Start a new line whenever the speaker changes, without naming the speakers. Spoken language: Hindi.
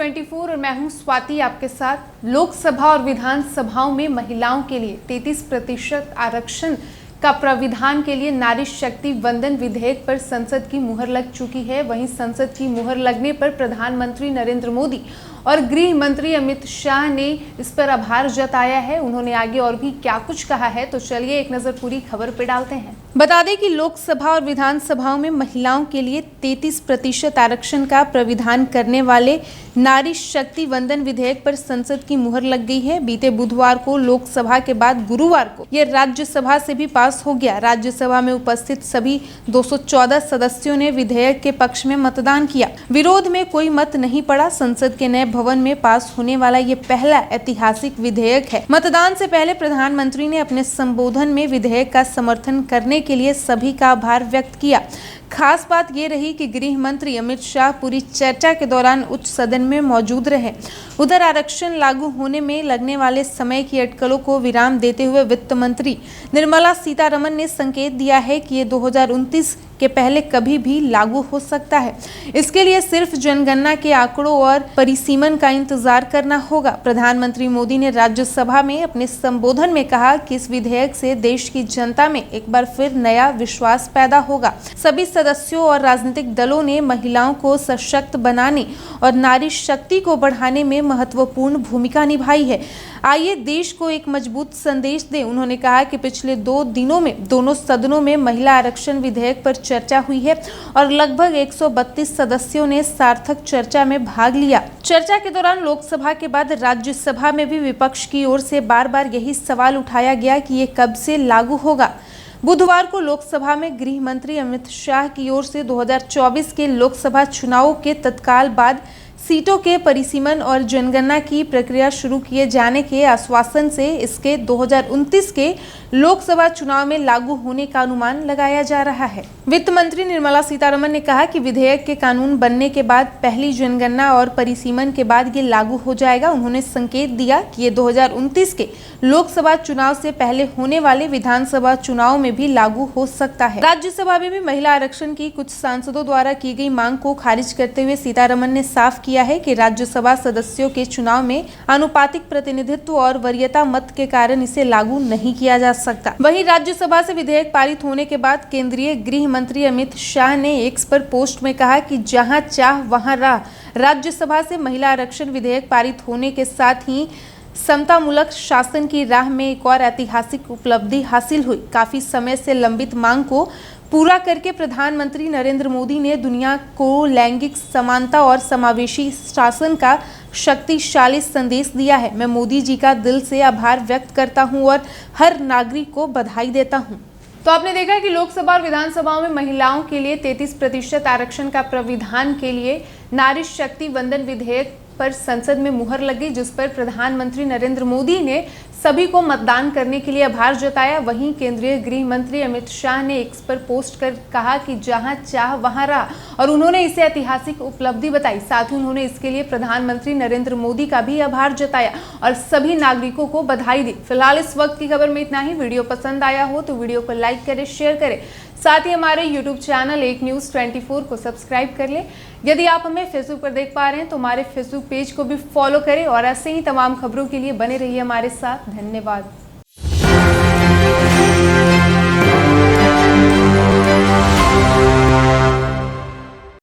24 और मैं हूं स्वाति आपके साथ। लोकसभा और विधानसभाओं में महिलाओं के लिए 33% आरक्षण का प्राविधान के लिए नारी शक्ति वंदन विधेयक पर संसद की मुहर लग चुकी है। वहीं संसद की मुहर लगने पर प्रधानमंत्री नरेंद्र मोदी और गृह मंत्री अमित शाह ने इस पर आभार जताया है। उन्होंने आगे और भी क्या कुछ कहा है, तो चलिए एक नजर पूरी खबर पे डालते हैं। बता दें कि लोकसभा और विधानसभाओं में महिलाओं के लिए 33% आरक्षण का प्राविधान करने वाले नारी शक्ति वंदन विधेयक पर संसद की मुहर लग गई है। बीते बुधवार को लोकसभा के बाद गुरुवार को यह राज्यसभा से भी पास हो गया। राज्यसभा में उपस्थित सभी 214 सदस्यों ने विधेयक के पक्ष में मतदान किया। विरोध में कोई मत नहीं पड़ा। संसद के नए भवन में पास होने वाला ये पहला ऐतिहासिक विधेयक है। मतदान से पहले प्रधानमंत्री ने अपने संबोधन में विधेयक का समर्थन करने के लिए सभी का आभार व्यक्त किया। खास बात ये रही कि गृह मंत्री अमित शाह पूरी चर्चा के दौरान उच्च सदन में मौजूद रहे। उधर आरक्षण लागू होने में लगने वाले समय की अटकलों को विराम देते हुए वित्त मंत्री निर्मला सीतारमण ने संकेत दिया है कि ये 2029 के पहले कभी भी लागू हो सकता है। इसके लिए सिर्फ जनगणना के आंकड़ों और परिसीमन का इंतजार करना होगा। प्रधानमंत्री मोदी ने राज्यसभा में अपने संबोधन में कहा कि इस विधेयक से देश की जनता में एक बार फिर नया विश्वास पैदा होगा। सभी सदस्यों और राजनीतिक दलों ने महिलाओं को सशक्त बनाने और नारी शक्ति को बढ़ाने में महत्वपूर्ण भूमिका निभाई है। आइए देश को एक मजबूत संदेश दें। उन्होंने कहा कि पिछले 2 दिनों में दोनों सदनों में महिला आरक्षण विधेयक पर चर्चा हुई है और लगभग 132 सदस्यों ने सार्थक चर्चा में भाग लिया। चर्चा के दौरान लोकसभा के बाद राज्यसभा में भी विपक्ष की ओर से बार बार यही सवाल उठाया गया कि ये कब से लागू होगा। बुधवार को लोकसभा में गृह मंत्री अमित शाह की ओर से 2024 के लोकसभा चुनावों के तत्काल बाद सीटों के परिसीमन और जनगणना की प्रक्रिया शुरू किए जाने के आश्वासन से इसके 2029 के लोकसभा चुनाव में लागू होने का अनुमान लगाया जा रहा है। वित्त मंत्री निर्मला सीतारमण ने कहा कि विधेयक के कानून बनने के बाद पहली जनगणना और परिसीमन के बाद ये लागू हो जाएगा। उन्होंने संकेत दिया कि ये 2029 के लोकसभा चुनाव से पहले होने वाले विधानसभा चुनाव में भी लागू हो सकता है। राज्यसभा में भी महिला आरक्षण की कुछ सांसदों द्वारा की गई मांग को खारिज करते हुए सीतारमण ने साफ किया है कि राज्यसभा सदस्यों के चुनाव में आनुपातिक प्रतिनिधित्व और वरीयता मत के कारण इसे लागू नहीं किया जा सकता। वहीं राज्यसभा से विधेयक पारित होने के बाद केंद्रीय गृह मंत्री अमित शाह ने एक्स पर पोस्ट में कहा कि जहां चाह वहां राह। राज्यसभा से महिला आरक्षण विधेयक पारित होने के साथ ही समतामूलक शासन की राह में एक और ऐतिहासिक उपलब्धि हासिल हुई। काफी समय से लंबित मांग को पूरा करके प्रधानमंत्री नरेंद्र मोदी ने दुनिया को लैंगिक समानता और समावेशी शासन का शक्तिशाली संदेश दिया है। मैं मोदी जी का दिल से आभार व्यक्त करता हूं और हर नागरिक को बधाई देता हूं। तो आपने देखा कि लोकसभा और विधानसभाओं में महिलाओं के लिए 33% आरक्षण का प्राविधान के लिए नारी शक्ति वंदन विधेयक पर संसद में मुहर लगी, जिस पर प्रधानमंत्री नरेंद्र मोदी ने सभी को मतदान करने के लिए आभार जताया। वहीं केंद्रीय गृह मंत्री अमित शाह ने एक्स पर पोस्ट कर कहा कि जहां चाह वहां राह, और उन्होंने इसे ऐतिहासिक उपलब्धि बताई। साथ ही उन्होंने इसके लिए प्रधानमंत्री नरेंद्र मोदी का भी आभार जताया और सभी नागरिकों को बधाई दी। फिलहाल इस वक्त की खबर में इतना ही। वीडियो पसंद आया हो तो वीडियो को लाइक करें, शेयर करें। साथ ही हमारे यूट्यूब चैनल एक न्यूज़ 24 को सब्सक्राइब कर लें। यदि आप हमें फेसबुक पर देख पा रहे हैं तो हमारे फेसबुक पेज को भी फॉलो करें और ऐसे ही तमाम खबरों के लिए बने रहिए हमारे साथ। धन्यवाद।